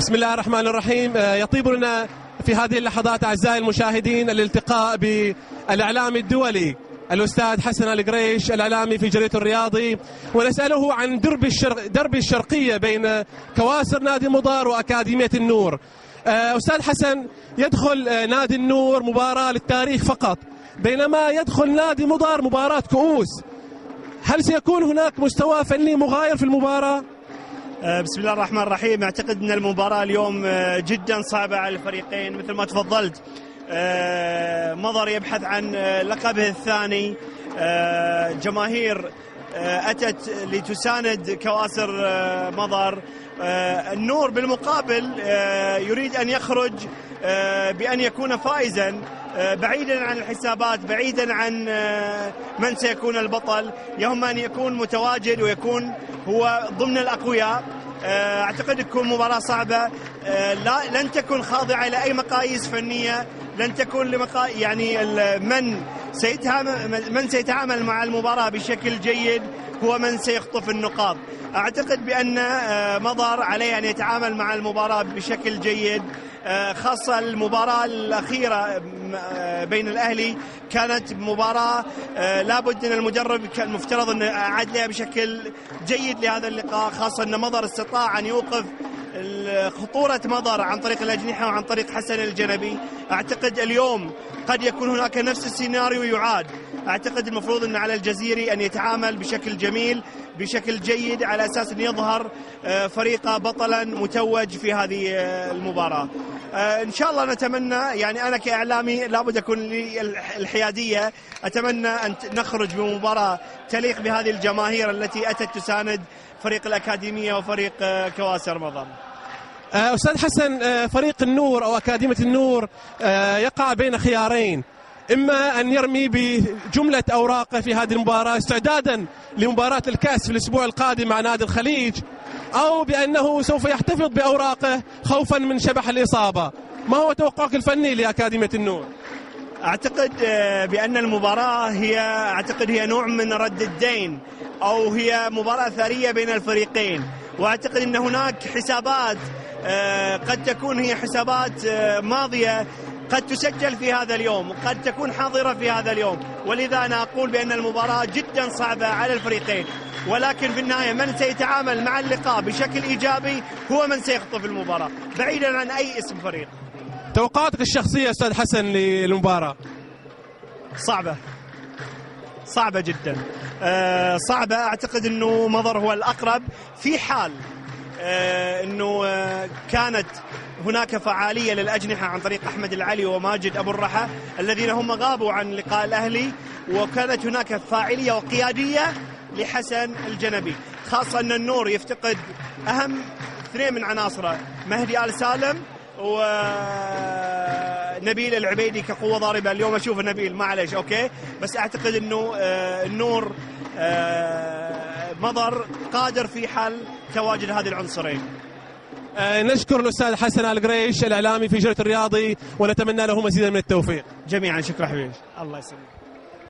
بسم الله الرحمن الرحيم. يطيب لنا في هذه اللحظات أعزائي المشاهدين الالتقاء بالإعلامي الدولي الأستاذ حسن القريش، الإعلامي في جريدة الرياضي، ونسأله عن درب الشرقية بين كواسر نادي مضار وأكاديمية النور. أستاذ حسن، يدخل نادي النور مباراة للتاريخ فقط، بينما يدخل نادي مضار مباراة كؤوس. هل سيكون هناك مستوى فني مغاير في المباراة؟ بسم الله الرحمن الرحيم. أعتقد أن المباراة اليوم جدا صعبة على الفريقين. مثل ما تفضلت، مضر يبحث عن لقبه الثاني، جماهير أتت لتساند كواسر مضر. النور بالمقابل يريد أن يخرج بأن يكون فائزا، بعيدا عن الحسابات، بعيدا عن من سيكون البطل. يهم أن يكون متواجد ويكون هو ضمن الأقوياء. أعتقد تكون مباراة صعبة، لن تكون خاضعة لأي مقاييس فنية، لن تكون يعني من سيتعامل مع المباراة بشكل جيد هو من سيخطف النقاط. أعتقد بأن مضر عليه أن يتعامل مع المباراة بشكل جيد، خاصة المباراة الأخيرة بين الأهلي كانت مباراة لابد أن المدرب كان مفترض أن أعد لها بشكل جيد لهذا اللقاء، خاصة أن مضر استطاع أن يوقف خطورة مضر عن طريق الأجنحة وعن طريق حسن الجنبي. أعتقد اليوم قد يكون هناك نفس السيناريو يعاد. أعتقد المفروض أن على الجزيري أن يتعامل بشكل جميل، بشكل جيد، على أساس أن يظهر فريقه بطلا متوج في هذه المباراة. إن شاء الله نتمنى، يعني أنا كإعلامي لابد أكون لي الحيادية، أتمنى أن نخرج بمباراة تليق بهذه الجماهير التي أتت تساند فريق الأكاديمية وفريق كواسر مضر. أستاذ حسن، فريق النور أو أكاديمية النور يقع بين خيارين: إما أن يرمي بجملة أوراقه في هذه المباراة استعدادا لمباراة الكأس في الأسبوع القادم مع نادي الخليج، أو بأنه سوف يحتفظ بأوراقه خوفا من شبح الإصابة. ما هو توقعك الفني لأكاديمية النور؟ أعتقد بأن المباراة هي نوع من رد الدين، أو هي مباراة ثرية بين الفريقين، وأعتقد أن هناك حسابات قد تكون هي حسابات ماضية قد تسجل في هذا اليوم، قد تكون حاضرة في هذا اليوم. ولذا أنا أقول بأن المباراة جدا صعبة على الفريقين، ولكن في النهاية من سيتعامل مع اللقاء بشكل إيجابي هو من سيخطف المباراة، بعيدا عن أي اسم فريق. توقعاتك الشخصية أستاذ حسن للمباراة؟ صعبة جدا، صعبة. أعتقد أنه مضر هو الأقرب، في حال أنه كانت هناك فعالية للأجنحة عن طريق أحمد العلي وماجد أبو الرحى الذين هم غابوا عن لقاء الأهلي، وكانت هناك فاعلية وقيادية لحسن الجنبي، خاصة أن النور يفتقد أهم اثنين من عناصره، مهدي آل سالم ونبيل العبيدي كقوة ضاربة. اليوم أشوف نبيل معلش أوكي، بس أعتقد أنه النور مضر قادر في حل تواجد هذه العنصرين. نشكر الأستاذ حسن القريش، الإعلامي في جريدة الرياضي، ونتمنى له مزيدا من التوفيق. جميعا شكرا حبيبي، الله يسلمك.